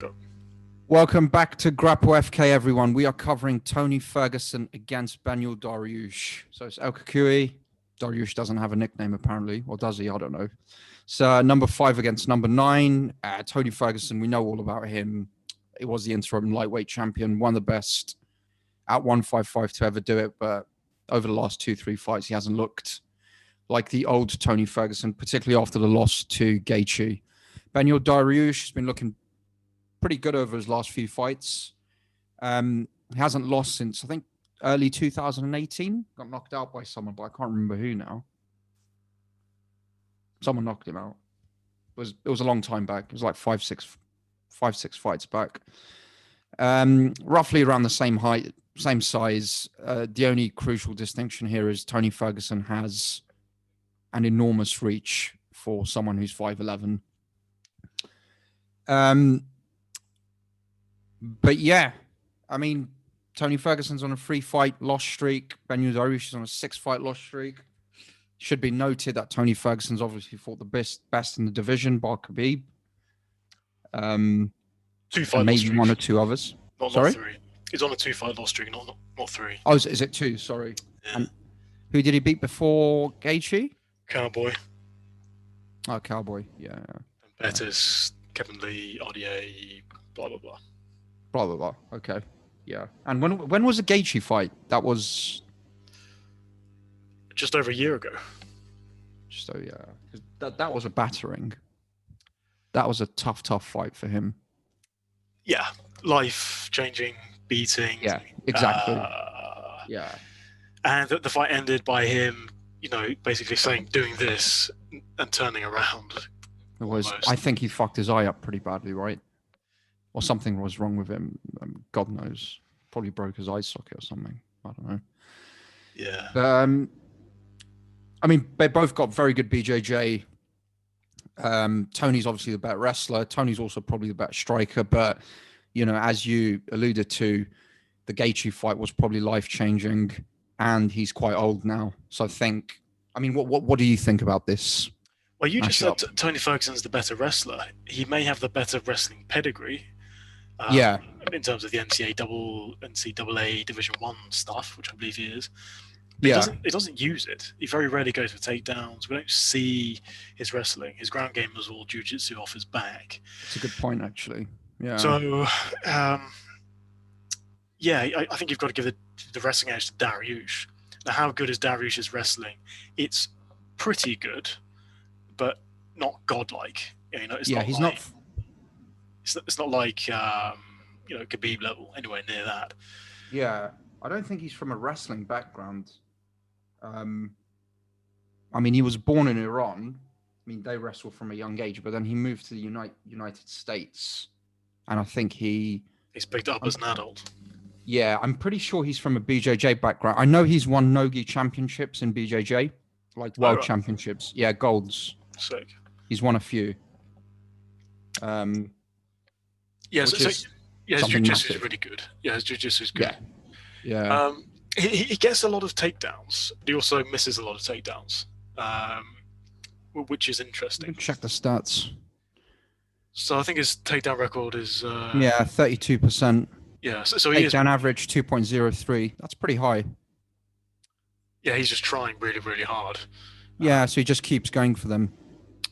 Go. Welcome back to Grapple FK, everyone. We are covering Tony Ferguson against Beneil Dariush. So it's El Kukui. Dariush doesn't have a nickname, apparently. Or does he? I don't know. So number 5 against number 9. Tony Ferguson, we know all about him. He was the interim lightweight champion, one of the best at 155 to ever do it. But over the last 2-3 fights, he hasn't looked like the old Tony Ferguson, particularly after the loss to Gaethje. Beneil Dariush has been looking pretty good over his last few fights. He hasn't lost since, I think, early 2018. Got knocked out by someone, but I can't remember who now. Someone knocked him out. It was a long time back. It was like five, six fights back. Roughly around the same height, same size. The only crucial distinction here is Tony Ferguson has an enormous reach for someone who's 5'11". But yeah, I mean, Tony Ferguson's on a 3-fight loss streak. Beneil Dariush is on a 6-fight loss streak. Should be noted that Tony Ferguson's obviously fought the best in the division, bar Khabib. 2-fight maybe loss streak. one or two others. Not Sorry? 3. He's on a 2-fight loss streak, not 3. Oh, is it 2? Sorry. Yeah. And who did he beat before Gaethje? Cowboy. Oh, Cowboy. Yeah. Bettis, Kevin Lee, RDA, blah, blah, blah. Blah, blah, blah. Okay. Yeah. And when was the Gaethje fight? That was... Just over a year ago. So, yeah. That was a battering. That was a tough fight for him. Yeah. Life-changing, beating. Yeah, exactly. Yeah. And the fight ended by him, basically saying, doing this and turning around. It was. Almost. I think he fucked his eye up pretty badly, right? Or something was wrong with him. God knows. Probably broke his eye socket or something. I don't know. Yeah. But, I mean, they both got very good BJJ. Tony's obviously the better wrestler. Tony's also probably the better striker. But, as you alluded to, the Gaethje fight was probably life-changing. And he's quite old now. So what do you think about this? Well, you just said Tony Ferguson's the better wrestler. He may have the better wrestling pedigree. Yeah. In terms of the NCAA Division 1 stuff, which I believe he is. But he doesn't use it. He very rarely goes for takedowns. We don't see his wrestling. His ground game was all jiu-jitsu off his back. That's a good point, actually. Yeah. So, I think you've got to give the wrestling edge to Dariush. Now, how good is Dariush's wrestling? It's pretty good, but not godlike. It's not like Khabib level, anywhere near that. Yeah, I don't think he's from a wrestling background. He was born in Iran. They wrestle from a young age, but then he moved to the United States, and I think he's picked up as an adult. Yeah, I'm pretty sure he's from a BJJ background. I know he's won Nogi championships in BJJ, like world championships. Yeah, golds. Sick. He's won a few. His jiu-jitsu is really good. Yeah, his jiu-jitsu is good. Yeah. He gets a lot of takedowns, but he also misses a lot of takedowns, which is interesting. Check the stats. So I think his takedown record is 32%. Yeah, so he takedown average 2.03. That's pretty high. Yeah, he's just trying really, really hard. Yeah, so he just keeps going for them.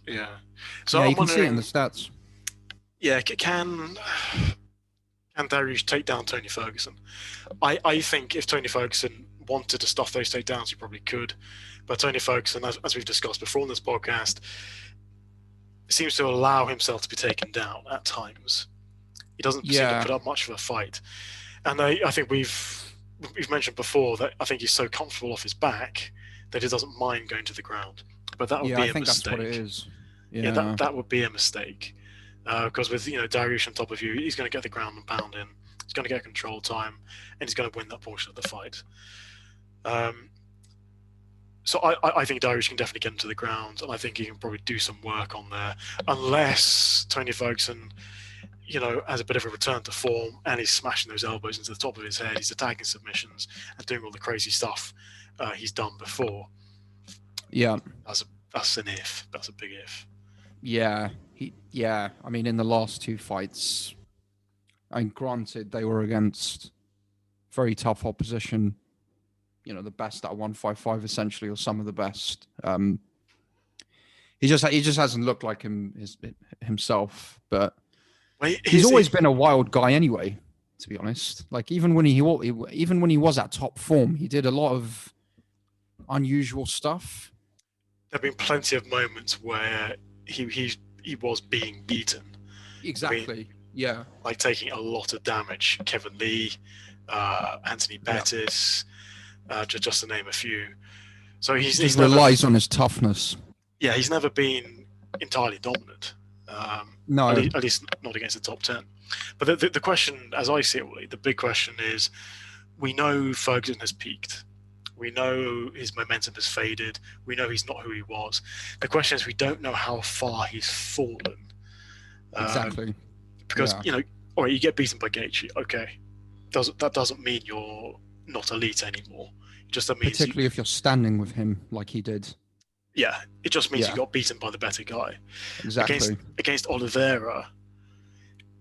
Yeah. So you can see it in the stats. Yeah, can Dariush take down Tony Ferguson? I think if Tony Ferguson wanted to stuff those takedowns, he probably could. But Tony Ferguson, as we've discussed before on this podcast, seems to allow himself to be taken down at times. He doesn't seem to put up much of a fight. And I think we've mentioned before that I think he's so comfortable off his back that he doesn't mind going to the ground. But that would be a mistake. I think that's what it is. Yeah, that would be a mistake. Because with Dariush on top of you, he's going to get the ground and pound in. He's going to get control time, and he's going to win that portion of the fight. So I think Dariush can definitely get into the ground, and I think he can probably do some work on there, unless Tony Ferguson, has a bit of a return to form, and he's smashing those elbows into the top of his head. He's attacking submissions and doing all the crazy stuff he's done before. Yeah, that's an if. That's a big if. Yeah, in the last 2 fights, And granted, they were against very tough opposition. You know, the best at 155 essentially, or some of the best. He just hasn't looked like himself, but he's always been a wild guy anyway. To be honest, like even when he was at top form, he did a lot of unusual stuff. There've been plenty of moments where he was being beaten. Exactly. I mean, yeah. Like taking a lot of damage. Kevin Lee, Anthony Pettis, just to name a few. So he relies on his toughness. Yeah, he's never been entirely dominant. No, at least not against the top 10. But the question, as I see it, the big question is: we know Ferguson has peaked. We know his momentum has faded. We know he's not who he was. The question is, we don't know how far he's fallen. Exactly. Because all right, you get beaten by Gaethje. Okay, that doesn't mean you're not elite anymore. It just means particularly if you're standing with him like he did. Yeah, it just means you got beaten by the better guy. Exactly. Against Oliveira,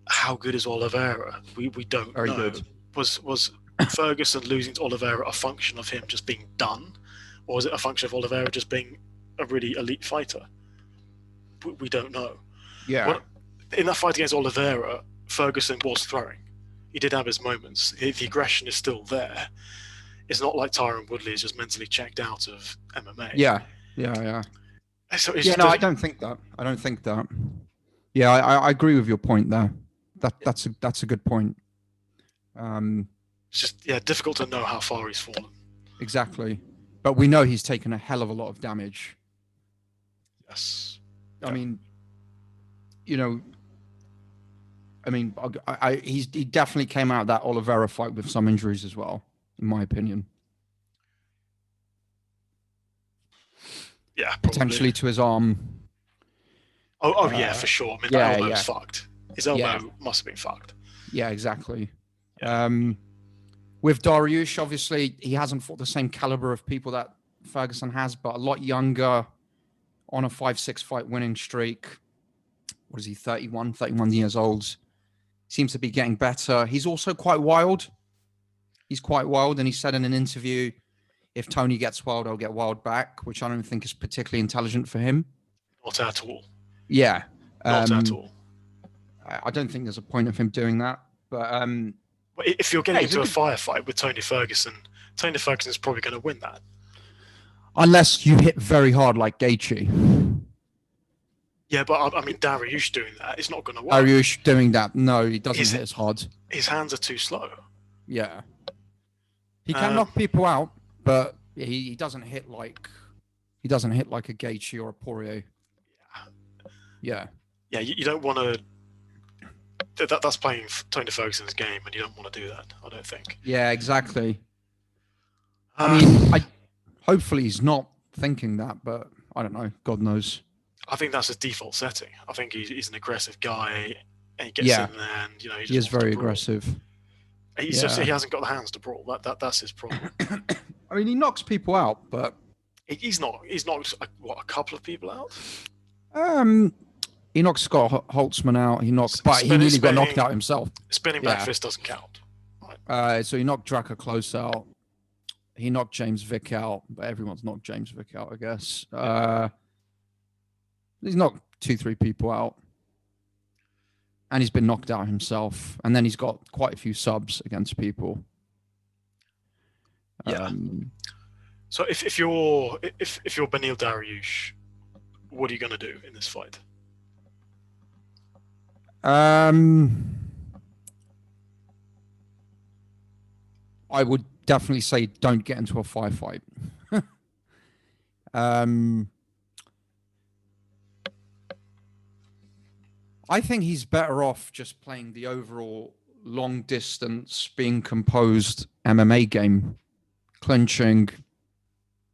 how good is Oliveira? We don't Very know. Good. Was Ferguson losing to Oliveira a function of him just being done, or was it a function of Oliveira just being a really elite fighter? We don't know. Yeah. In that fight against Oliveira, Ferguson was throwing. He did have his moments. The aggression is still there. It's not like Tyron Woodley is just mentally checked out of MMA. Yeah. So I don't think that. Yeah, I agree with your point there. That's a good point. It's just difficult to know how far he's fallen. Exactly, but we know he's taken a hell of a lot of damage. Yes. I mean, he definitely came out of that Oliveira fight with some injuries as well, in my opinion. Yeah, probably. Potentially to his arm. Oh yeah, for sure. I mean, that elbow was fucked. His elbow must have been fucked. Yeah, exactly. Yeah. With Dariush, obviously, he hasn't fought the same caliber of people that Ferguson has, but a lot younger, on a 5-6 fight winning streak. What is he, 31 years old? Seems to be getting better. He's also quite wild. And he said in an interview, if Tony gets wild, I'll get wild back, which I don't think is particularly intelligent for him. Not at all. Yeah. Not at all. I don't think there's a point of him doing that. But if you're getting into a firefight with Tony Ferguson is probably going to win that. Unless you hit very hard like Gaethje. Yeah, but I mean, Dariush doing that, it's not going to work. Dariush doing that, no, he doesn't hit as hard. His hands are too slow. Yeah. He can knock people out, but he doesn't hit like a Gaethje or a Poirier. Yeah. Yeah, you don't want to. That's playing Tony Ferguson's game, and you don't want to do that. I don't think. Yeah, exactly. I mean, hopefully he's not thinking that, but I don't know. God knows. I think that's his default setting. I think he's an aggressive guy, and he gets in there, and he is very aggressive. He hasn't got the hands to brawl. That's his problem. I mean, he knocks people out, but he's knocked a couple of people out. He knocked Scott Holtzman out. He nearly got knocked out himself. Spinning back fist doesn't count. Right. So he knocked Drakkar Klose out. He knocked James Vick out, but everyone's knocked James Vick out, I guess. He's knocked 2-3 people out. And he's been knocked out himself. And then he's got quite a few subs against people. Yeah. So if you're Beneil Dariush, what are you going to do in this fight? I would definitely say don't get into a firefight. I think he's better off just playing the overall long distance, being composed MMA game, clinching,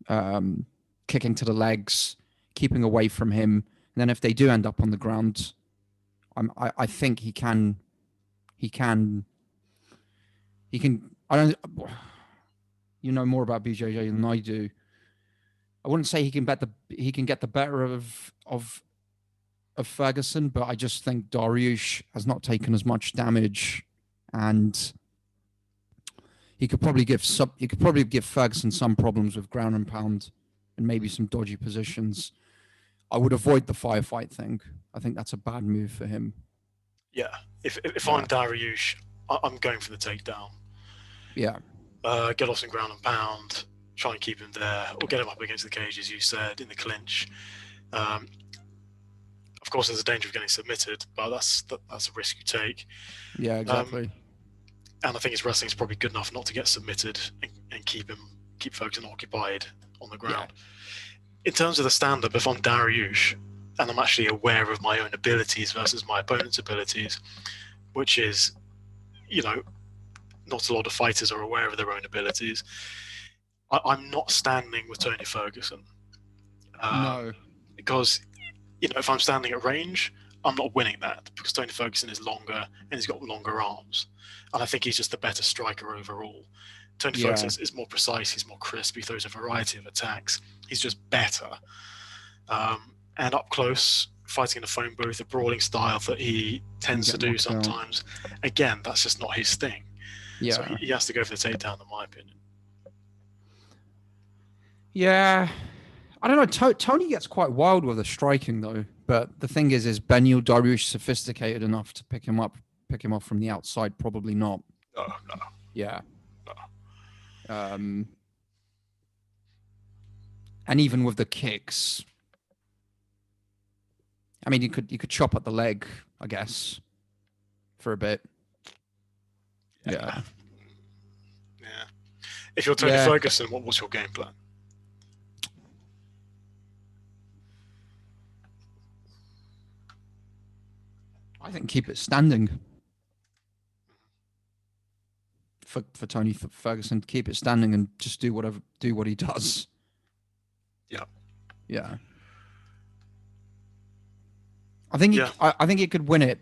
kicking to the legs, keeping away from him. And then if they do end up on the ground, I think he can. I don't. You know more about BJJ than I do. I wouldn't say he can get the better of Ferguson, but I just think Dariush has not taken as much damage and he could probably give Ferguson some problems with ground and pound and maybe some dodgy positions. I would avoid the firefight thing. I think that's a bad move for him. Yeah, if I'm Dariush, I'm going for the takedown. Yeah. Get off some ground and pound, try and keep him there, or get him up against the cage, as you said, in the clinch. Of course, there's a danger of getting submitted, but that's a risk you take. Yeah, exactly. And I think his wrestling is probably good enough not to get submitted and keep Ferguson occupied on the ground. Yeah. In terms of the stand-up, if I'm Dariush and I'm actually aware of my own abilities versus my opponent's abilities, which is, not a lot of fighters are aware of their own abilities, I'm not standing with Tony Ferguson. No. Because, if I'm standing at range, I'm not winning that because Tony Ferguson is longer and he's got longer arms. And I think he's just the better striker overall. Tony Ferguson is more precise, he's more crisp, he throws a variety of attacks. He's just better. And up close, fighting in a phone booth, a brawling style that he tends to do sometimes, again, that's just not his thing. Yeah. So he has to go for the takedown, in my opinion. Yeah. I don't know. Tony gets quite wild with the striking, though. But the thing is Beneil Dariush sophisticated enough to pick him up from the outside? Probably not. No. Yeah. No. And even with the kicks, I mean, you could chop at the leg, I guess, for a bit. Yeah. If you're Tony Ferguson, what's your game plan? I think keep it standing. For Tony Ferguson, keep it standing and just do what he does. Yeah. I think I think he could win it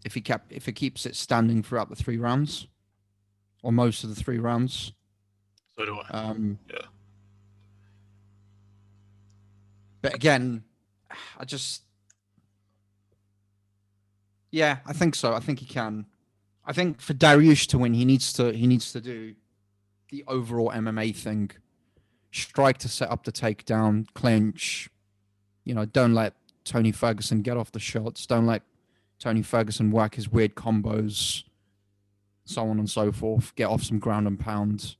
if it keeps it standing throughout the 3 rounds, or most of the 3 rounds. So do I. But again, I think so. I think he can. I think for Dariush to win, he needs to do the overall MMA thing. Strike to set up the takedown, clinch. Don't let Tony Ferguson get off the shots. Don't let Tony Ferguson work his weird combos, so on and so forth. Get off some ground and pound.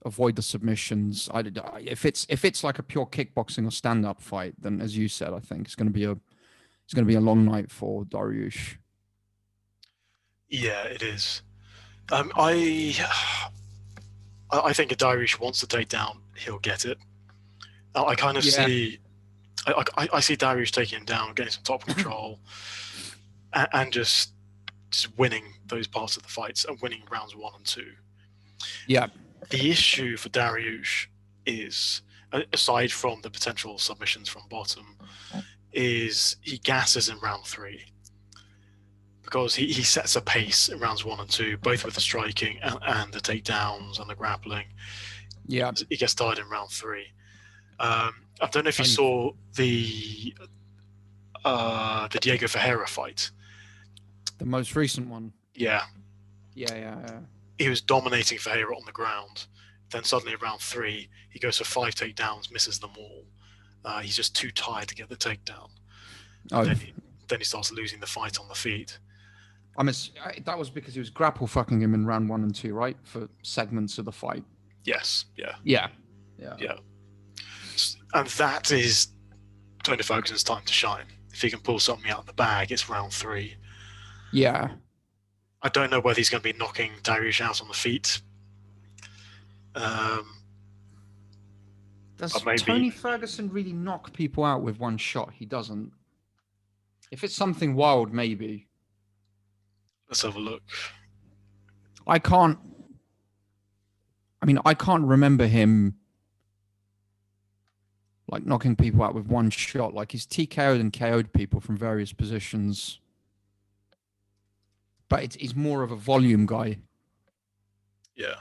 Avoid the submissions. If it's like a pure kickboxing or stand-up fight, then as you said, I think it's going to be a long night for Dariush. Yeah, it is. I think if Dariush wants to take down, he'll get it. I kind of see. I see Dariush taking him down, getting some top control, and just winning those parts of the fights and winning rounds 1 and 2. Yeah. The issue for Dariush is, aside from the potential submissions from bottom, is he gasses in round 3 because he sets a pace in rounds 1 and 2, both with the striking and the takedowns and the grappling. Yeah, he gets tired in round 3. I don't know if you saw the Diego Ferreira fight, the most recent one. Yeah. He was dominating Ferreira on the ground. Then suddenly around 3, he goes for 5 takedowns, misses them all. He's just too tired to get the takedown. Then he starts losing the fight on the feet. That was because he was grapple fucking him in round 1 and 2, right? For segments of the fight. Yes. Yeah. And that is Tony Ferguson's time to shine. If he can pull something out of the bag, it's round 3. Yeah. I don't know whether he's going to be knocking Dariush out on the feet. Does Tony Ferguson really knock people out with one shot? He doesn't. If it's something wild, maybe. Let's have a look. I can't remember him like knocking people out with one shot. Like he's TKO'd and KO'd people from various positions. But he's more of a volume guy. Yeah.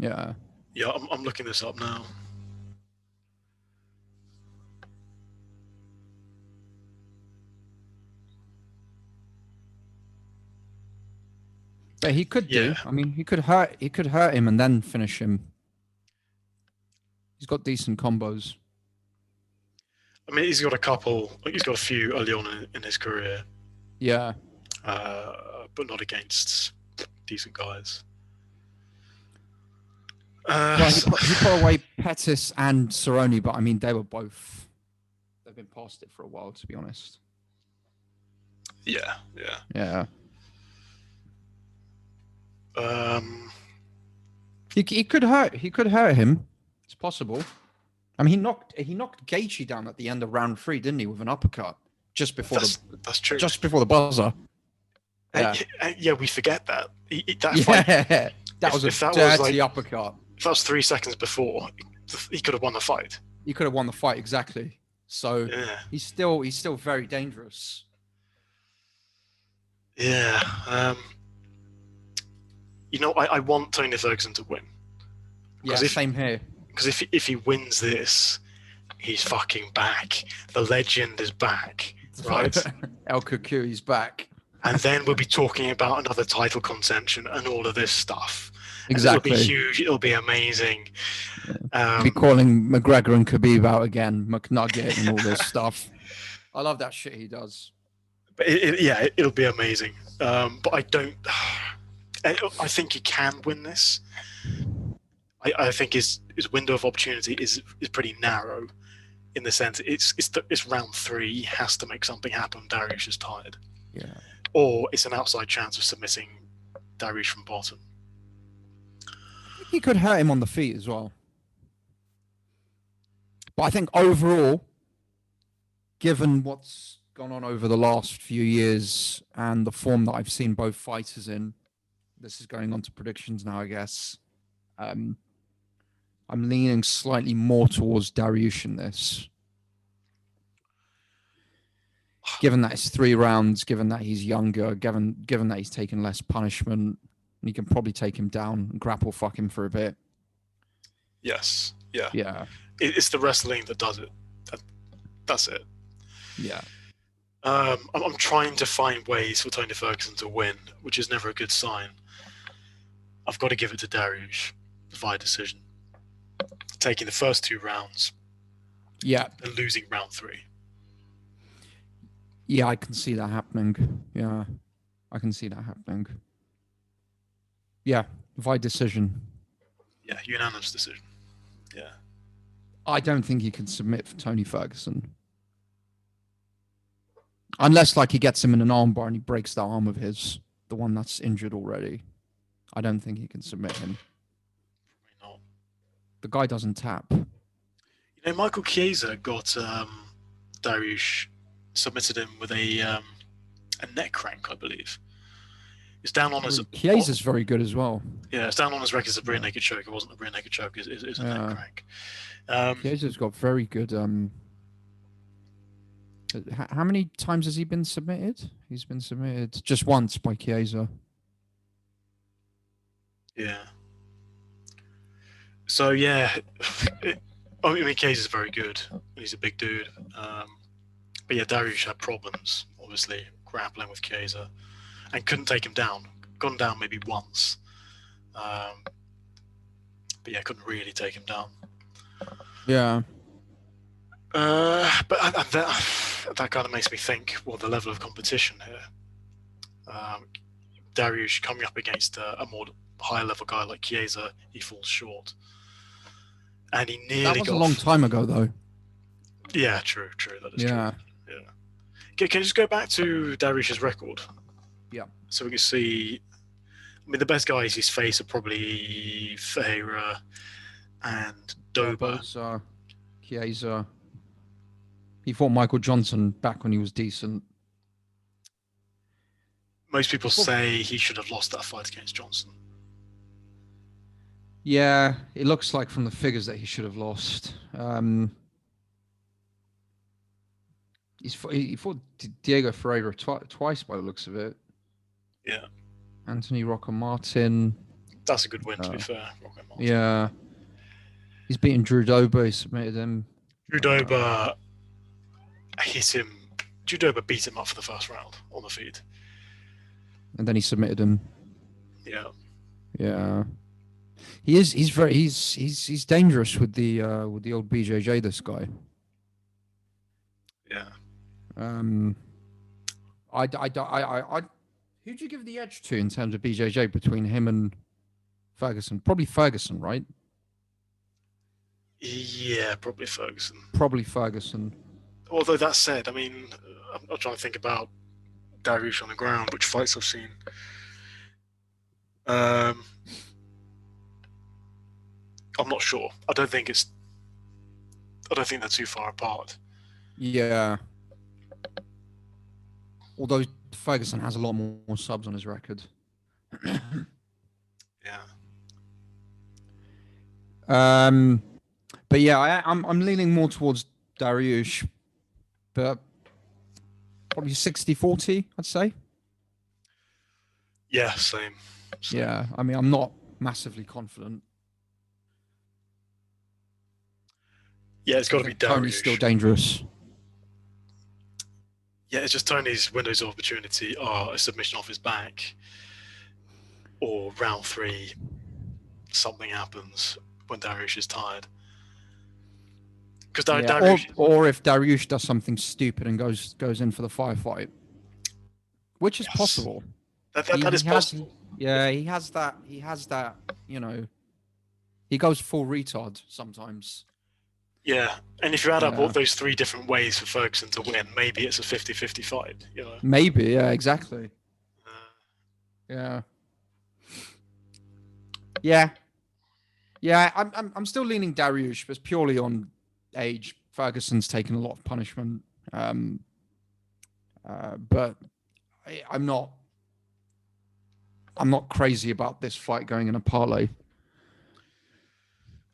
I'm looking this up now. But he could do. Yeah. I mean, he could hurt him and then finish him. He's got decent combos. I mean, he's got a few early on in his career, Yeah. but not against decent guys. Well, he put away Pettis and Cerrone, but I mean, they've been past it for a while, to be honest. Yeah. Yeah. He could hurt him. It's possible. I mean, he knocked Gaethje down at the end of round 3, didn't he, with an uppercut just before that's true. Just before the buzzer. Yeah, we forget that. That was a dirty uppercut. If that was 3 seconds before, he could have won the fight. He could have won the fight, exactly. So he's still very dangerous. Yeah. I want Tony Ferguson to win. Yeah, same here. Because if he wins this, he's fucking back. The legend is back, right? El Kukui's back. And then we'll be talking about another title contention and all of this stuff. Exactly. It'll be huge. It'll be amazing. We'll be calling McGregor and Khabib out again, McNugget and all this stuff. I love that shit he does. But it'll be amazing. But I don't. I think he can win this. I think his window of opportunity is pretty narrow, in the sense it's round 3. He has to make something happen. Dariush is tired. Yeah. Or it's an outside chance of submitting Dariush from bottom. He could hurt him on the feet as well. But I think overall, given what's gone on over the last few years and the form that I've seen both fighters in, this is going on to predictions now, I guess. I'm leaning slightly more towards Dariush in this. Given that it's 3 rounds, given that he's younger, given that he's taken less punishment, you can probably take him down and grapple fuck him for a bit. Yes. Yeah. Yeah. It's the wrestling that does it. That's it. Yeah. I'm trying to find ways for Tony Ferguson to win, which is never a good sign. I've got to give it to Dariush via decision. Taking the first 2 rounds. Yeah. And losing round 3. Yeah, I can see that happening. Yeah. I can see that happening. Yeah, via decision. Yeah, unanimous decision. Yeah. I don't think he can submit for Tony Ferguson. Unless, like, he gets him in an armbar and he breaks that arm of his, the one that's injured already. I don't think he can submit him. Probably not. The guy doesn't tap. Michael Chiesa got Dariush submitted him with a neck crank, I believe. It's down on his. Chiesa's very good as well. Yeah, it's down on his record as a rear naked choke. It wasn't a rear naked choke. It's a neck crank. Chiesa's got very good. How many times has he been submitted? He's been submitted just once by Chiesa. Yeah. So yeah, I mean Chiesa's very good. He's a big dude. But yeah, Dariush had problems, obviously, grappling with Chiesa, and couldn't take him down. Gone down maybe once. But yeah, couldn't really take him down. Yeah. But that kind of makes me think, well, the level of competition here. Dariush coming up against a more higher level guy like Chiesa, he falls short. And he nearly got... That was a long time ago, though. Yeah, true. That is true. Yeah. Can you just go back to Dariush's record? Yeah. So we can see... I mean, the best guys he's faced are probably Ferreira and Dober. Chiesa. He fought Michael Johnson back when he was decent. Most people say he should have lost that fight against Johnson. Yeah, it looks like from the figures that he should have lost. He fought Diego Ferreira twice by the looks of it. Yeah. Anthony Rocco Martin. That's a good win, to be fair. Rocco Martin. Yeah. He's beaten Drew Dober. He submitted him. Drew Dober hit him. Drew Dober beat him up for the first round on the feet. And then he submitted him. Yeah. Yeah. He is. He's very. He's dangerous with the old BJJ. This guy. Yeah. Um. I who'd you give the edge to in terms of BJJ between him and Ferguson? Probably Ferguson, right? Yeah, probably Ferguson. Probably Ferguson. Although that said, I mean, I'm not trying to think about Dariush on the ground, which fights I've seen. Um, I'm not sure. I don't think they're too far apart. Yeah. Although Ferguson has a lot more subs on his record. Yeah. But yeah, I'm leaning more towards Dariush, but probably 60-40, I'd say. Yeah, same. Yeah, I mean, I'm not massively confident. Yeah, it's got to be Dariush. Tony's still dangerous. Yeah, it's just Tony's windows of opportunity are a submission off his back, or round 3, something happens when Dariush is tired. Because Dariush, or if Dariush does something stupid and goes in for the firefight, which is possible. That is possible. Yeah, he has that. He has that. You know, he goes full retard sometimes. Yeah, and if you add up all those 3 different ways for Ferguson to win, maybe it's a 50-50 fight. You know? Maybe, yeah, exactly. Yeah. I'm still leaning Dariush, but it's purely on age. Ferguson's taken a lot of punishment, but I'm not crazy about this fight going in a parlay.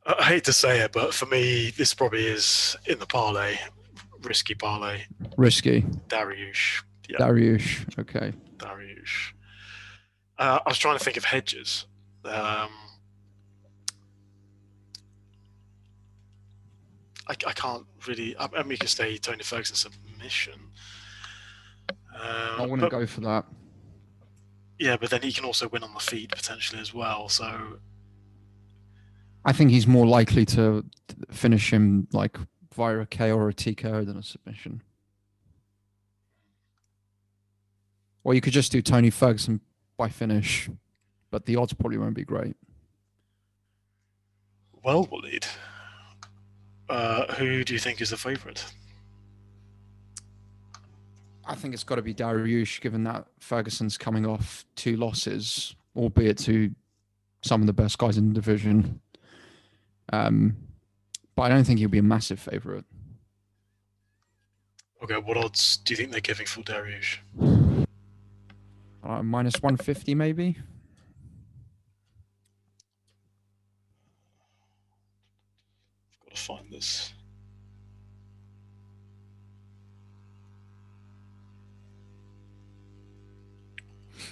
I hate to say it, but for me, this probably is in the parlay. Risky parlay. Risky. Dariush. Yeah. Dariush. Okay. Dariush. I was trying to think of hedges. I can't really. I mean, you can say Tony Ferguson submission. I wouldn't go for that. Yeah, but then he can also win on the feet potentially as well. So I think he's more likely to finish him like via a KO or a TKO than a submission. Or you could just do Tony Ferguson by finish, but the odds probably won't be great. Well, Waleed, who do you think is the favourite? I think it's got to be Dariush, given that Ferguson's coming off 2 losses, albeit to some of the best guys in the division. But I don't think he'll be a massive favourite. Okay, what odds do you think they're giving for Dariush? Minus 150, maybe. I've got to find this.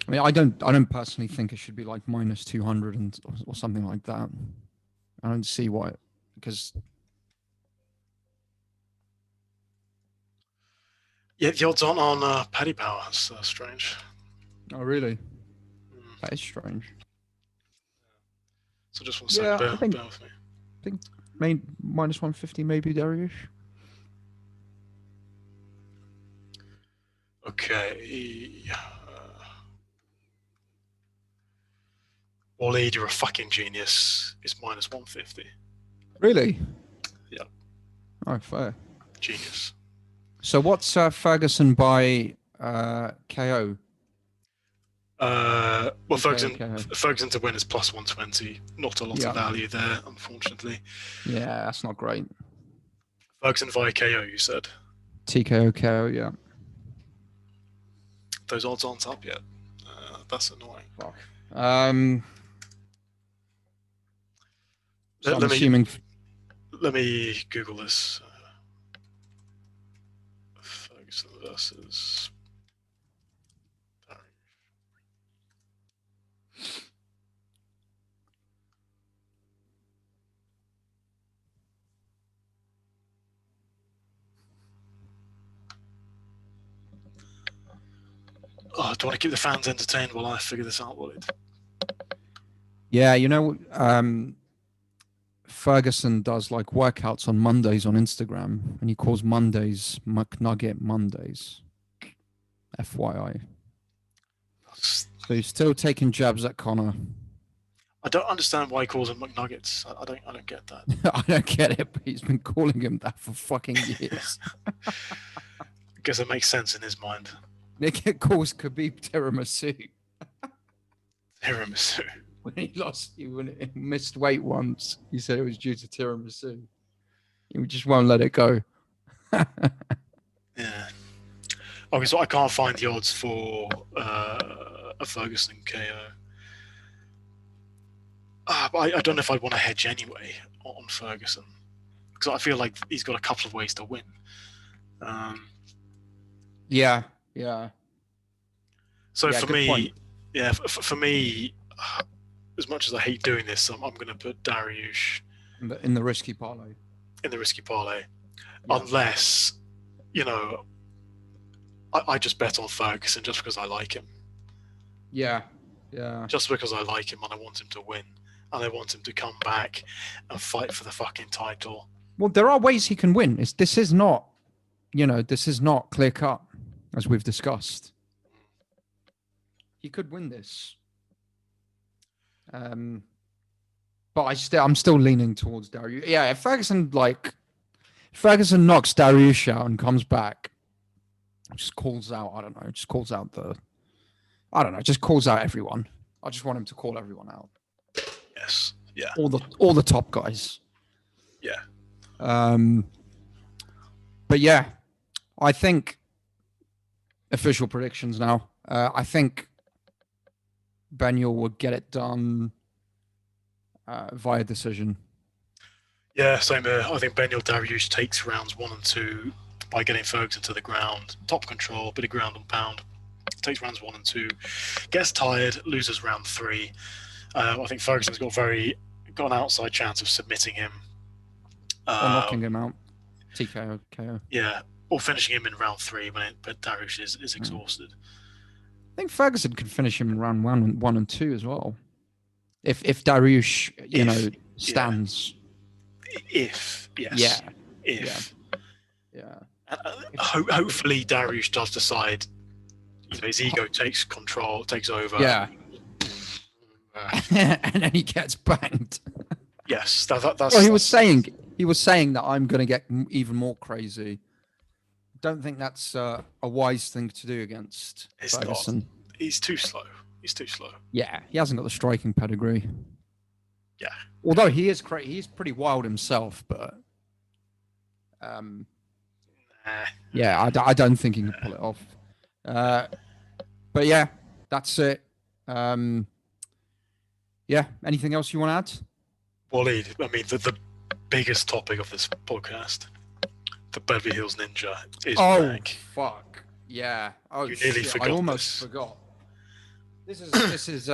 I mean, I don't personally think it should be like minus 200 or something like that. I don't see why, because yeah, the odds aren't on Paddy Power. That's strange. Oh, really? That is strange. So just one second, bear with me. I think minus 150 maybe, Dariush. Okay. Waleed, you're a fucking genius. It's minus 150. Really? Yeah. Oh, fair. Genius. So what's Ferguson by KO? Well, Ferguson to win is plus 120. Not a lot of value there, unfortunately. Yeah, that's not great. Ferguson via KO, you said? TKO, KO, yeah. Those odds aren't up yet. That's annoying. Fuck. So I'm assuming... Let me Google this. Ferguson versus... Oh, do you want to keep the fans entertained while I figure this out, Waleed? Yeah, Ferguson does like workouts on Mondays on Instagram, and he calls Mondays McNugget Mondays. FYI. So he's still taking jabs at Connor. I don't understand why he calls them McNuggets. I don't get that. I don't get it, but he's been calling him that for fucking years. I guess it makes sense in his mind. Nick calls Khabib tiramisu. Tiramisu. When he missed weight once, he said it was due to tiramisu. He just won't let it go. Yeah. Okay, so I can't find the odds for a Ferguson KO. But I don't know if I'd want to hedge anyway on Ferguson, because I feel like he's got a couple of ways to win. Yeah. So Yeah, for good me, point. for me, as much as I hate doing this, I'm going to put Dariush in the risky parlay. in the risky parlay, Yeah. unless, I just bet on Ferguson just because I like him. Yeah. Just because I like him and I want him to win, and I want him to come back and fight for the fucking title. Well, there are ways he can win. This is not clear cut, as we've discussed. He could win this. But I'm still leaning towards Dariush. Yeah, if Ferguson knocks Dariush out and comes back, just calls out everyone. I just want him to call everyone out. Yes. Yeah. All the top guys. Yeah. But yeah, I think official predictions now. I think Beneil will get it done via decision. Yeah, same here. I think Beneil Dariush takes rounds 1 and 2 by getting Ferguson to the ground, top control, bit of ground and pound. Takes rounds 1 and 2, gets tired, loses round 3. I think Ferguson's got an outside chance of submitting him. Or knocking him out. TKO, KO. Yeah, or finishing him in round 3 but Dariush is exhausted. I think Ferguson could finish him in round 1 and 2 as well. If Dariush, stands. If, yes. Yeah. Hopefully Dariush does decide, his ego takes over. Yeah. And then he gets banged. Yes, that's. Well, he was saying that I'm going to get even more crazy. Don't think that's a wise thing to do against Ferguson. Not. He's too slow. Yeah, he hasn't got the striking pedigree. Yeah. Although he's pretty wild himself, but yeah, I don't think he can pull it off. But yeah, that's it. Yeah, anything else you want to add? Waleed, I mean, the biggest topic of this podcast, the Beverly Hills Ninja, is back. Oh, fuck. Yeah. Oh, you nearly forgot. I almost forgot. This is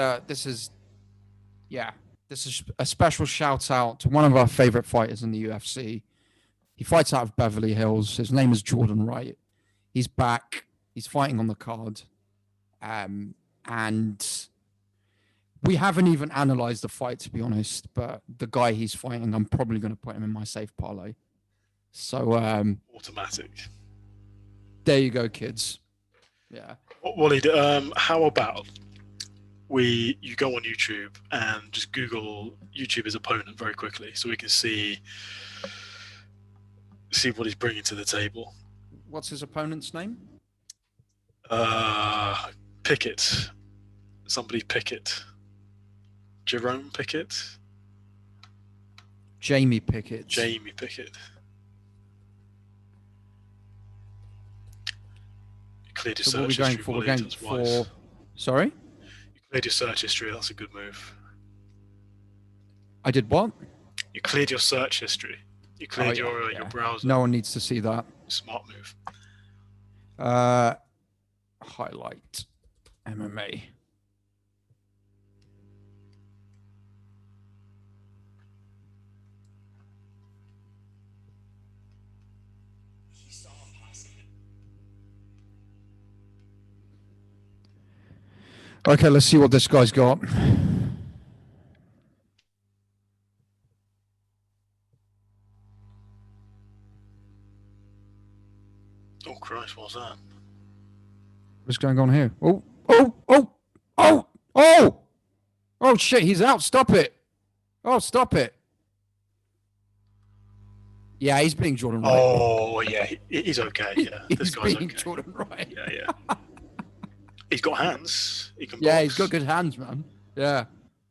a special shout out to one of our favorite fighters in the UFC. He fights out of Beverly Hills. His name is Jordan Wright. He's back. He's fighting on the card. And we haven't even analyzed the fight, to be honest, but the guy he's fighting, I'm probably going to put him in my safe parlay. So automatic. There you go, kids. Yeah. Waleed, how about you go on YouTube and just Google YouTuber's opponent very quickly, so we can see what he's bringing to the table. What's his opponent's name? Pickett. Somebody Pickett. Jerome Pickett? Jamie Pickett. Jamie Pickett. You cleared your search history. We're going for... Sorry? You cleared your search history. That's a good move. I did what? You cleared your search history. You cleared your browser. No one needs to see that. Smart move. Highlight MMA. Okay, let's see what this guy's got. What's that? What's going on here? Oh, oh, oh, oh, oh, oh, shit, he's out. Stop it. Oh, stop it. Yeah, he's being Jordan Wright. Oh, yeah, he's okay. Yeah, this He's guy's being okay. Jordan Wright. Yeah. He's got hands. He can box. Yeah, he's got good hands, man. Yeah.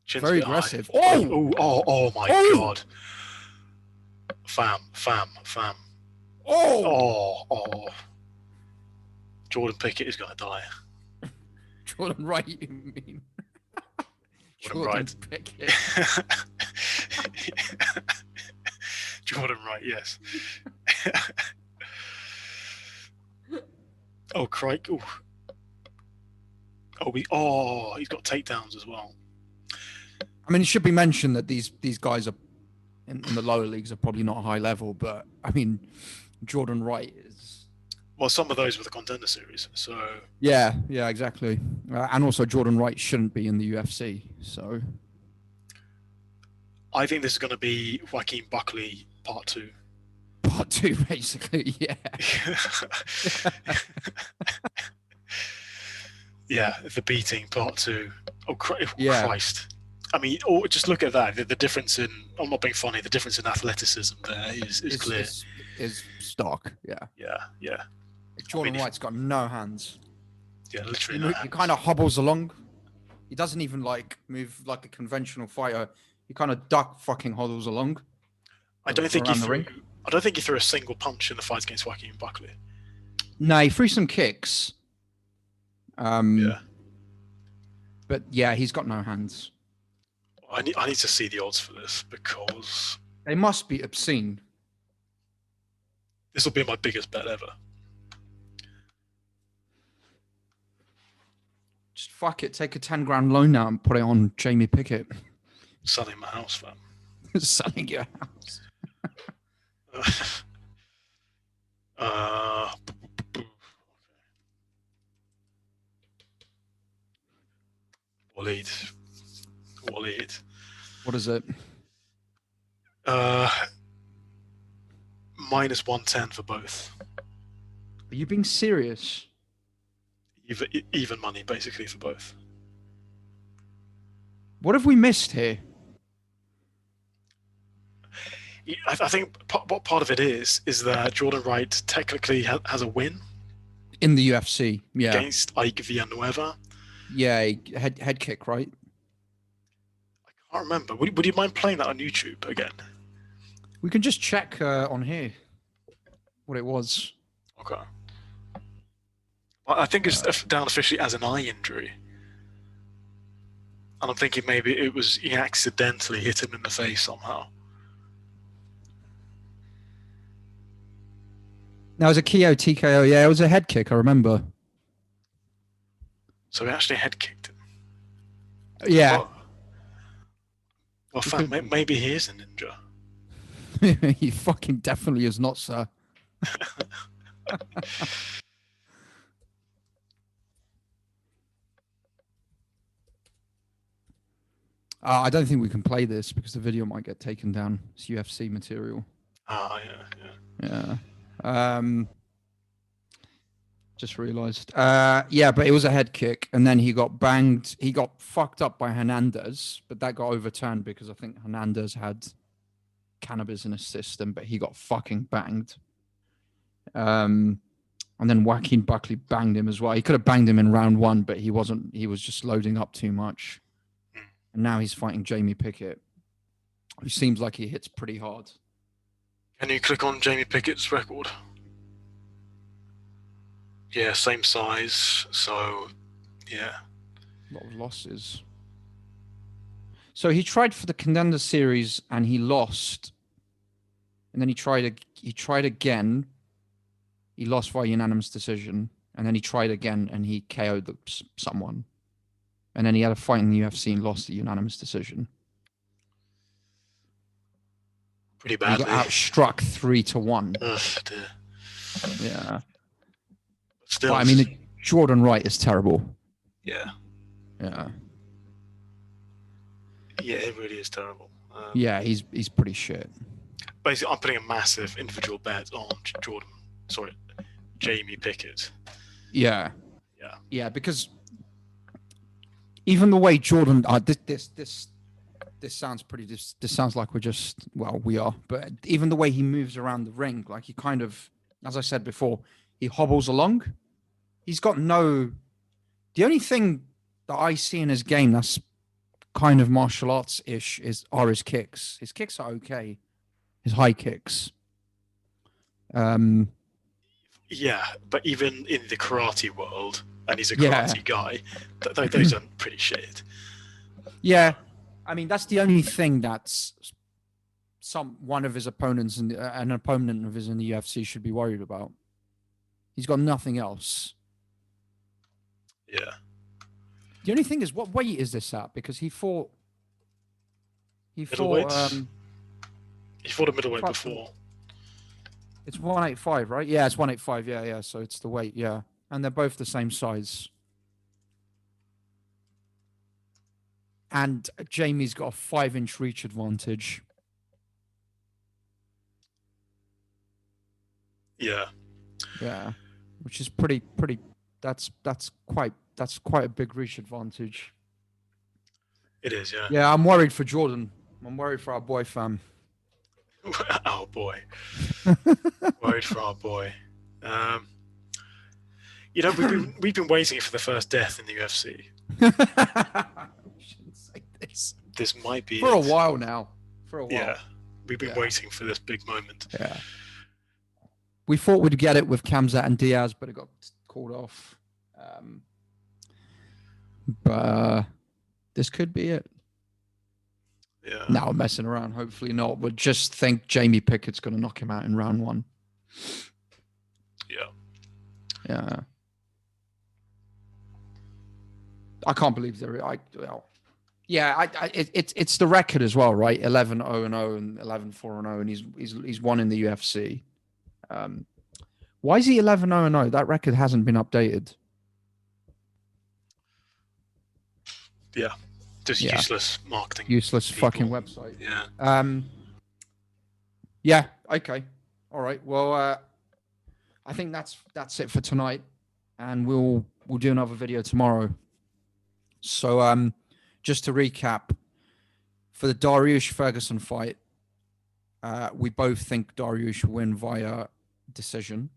Chin's Very a bit high. aggressive. Oh! Oh my Oh! God. Fam. Oh! Oh. Jordan Pickett is going to die. Jordan Wright, you mean? Jordan Wright. Pickett. Jordan Wright, yes. Oh, Crike. He's got takedowns as well. I mean, it should be mentioned that these guys are in the lower leagues are probably not high level, but I mean, Jordan Wright is. Well, some of those were the Contender Series, so. Yeah, exactly. And also, Jordan Wright shouldn't be in the UFC, so. I think this is going to be Joaquin Buckley Part 2. Part 2, basically, yeah. Yeah, the beating Part 2. Oh, Yeah. Christ. I mean, just look at that. The difference in, I'm not being funny, the difference in athleticism there is clear. Is stark, yeah. Yeah. Jordan Wright's got no hands. Yeah, literally He kind of hobbles along. He doesn't even move like a conventional fighter. He kind of duck fucking hobbles along. I don't think he threw a single punch in the fight against Joaquin Buckley. No, he threw some kicks. Yeah. But yeah, he's got no hands. I need to see the odds for this because they must be obscene. This will be my biggest bet ever. Just fuck it. Take a 10 grand loan now and put it on Jamie Pickett. Selling my house, fam. Selling your house. Waleed. What is it? Minus 110 for both. Are you being serious? Even money, basically, for both. What have we missed here? I think what part of it is that Jordan Wright technically has a win in the UFC, yeah, against Ike Villanueva. Yeah, head kick, right? I can't remember. Would you mind playing that on YouTube again? We can just check on here what it was. Okay. I think it's down officially as an eye injury. And I'm thinking maybe it was he accidentally hit him in the face somehow. That was a KO, TKO. Yeah, it was a head kick, I remember. So he actually head kicked him. Yeah. Well, fam, maybe he is a ninja. He fucking definitely is not, sir. I don't think we can play this because the video might get taken down. It's UFC material. Yeah. Just realized. Yeah, but it was a head kick, and then he got banged. He got fucked up by Hernandez, but that got overturned because I think Hernandez had cannabis in his system, but he got fucking banged. And then Joaquin Buckley banged him as well. He could have banged him in round 1, but he wasn't. He was just loading up too much. And now he's fighting Jamie Pickett, who seems like he hits pretty hard. Can you click on Jamie Pickett's record? Yeah, same size. So, yeah. A lot of losses. So he tried for the Contender Series and he lost. And then he tried again. He lost by unanimous decision. And then he tried again and he KO'd someone. And then he had a fight in the UFC and lost the unanimous decision. Pretty badly. He got outstruck 3-1. Ugh, dear. Yeah. Still, but, I mean, Jordan Wright is terrible. Yeah. Yeah. Yeah, it really is terrible. Yeah, he's pretty shit. Basically, I'm putting a massive individual bet on Jordan. Sorry, Jamie Pickett. Yeah. Yeah. Yeah, because even the way Jordan, this sounds pretty. This sounds like we're just, well, we are. But even the way he moves around the ring, like he kind of, as I said before, he hobbles along. He's got no. The only thing that I see in his game that's kind of martial arts ish are his kicks. His kicks are okay. His high kicks. Yeah, but even in the karate world, and he's a Yeah. karate guy, those are pretty shit. Yeah, I mean that's the only thing that's one of his opponents and an opponent of his in the UFC should be worried about. He's got nothing else. Yeah. The only thing is, what weight is this at? Because he fought. He fought. He fought a middleweight before. It's 185, right? Yeah, it's 185. Yeah. So it's the weight. Yeah, and they're both the same size. And Jamie's got a 5-inch reach advantage. Yeah. Yeah, which is pretty. That's quite a big reach advantage. It is, yeah. Yeah, I'm worried for Jordan. I'm worried for our boy, fam. Our boy. Worried for our boy. You know, we've been waiting for the first death in the UFC. We shouldn't say this. This might be for a while now. For a while. Yeah, we've been waiting for this big moment. Yeah. We thought we'd get it with Khamzat and Diaz, but it got called off. But this could be it. Yeah. Now I'm messing around. Hopefully not. But just think Jamie Pickett's going to knock him out in round 1. Yeah. Yeah. I can't believe there. It's the record as well, right? 11-0-0 and 11-4-0, and he's won in the UFC. Why is he 11-0-0? That record hasn't been updated. Yeah. Just useless marketing. Useless people. Fucking website. Yeah. Yeah. Okay. All right. Well, I think that's it for tonight, and we'll do another video tomorrow. So, just to recap, for the Dariush Ferguson fight, we both think Dariush will win via decision.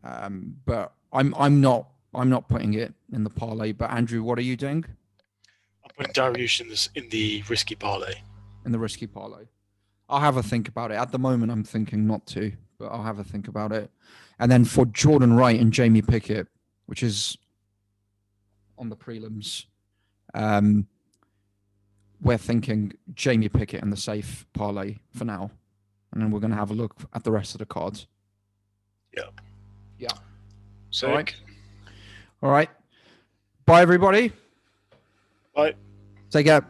But I'm not putting it in the parlay. But Andrew, what are you doing? I'm putting Dariush in the risky parlay. In the risky parlay. I'll have a think about it. At the moment, I'm thinking not to, but I'll have a think about it. And then for Jordan Wright and Jamie Pickett, which is on the prelims, we're thinking Jamie Pickett and the safe parlay for now. And then we're going to have a look at the rest of the cards. Yeah. Yeah. Sick. All right. Bye, everybody. Bye. Take care.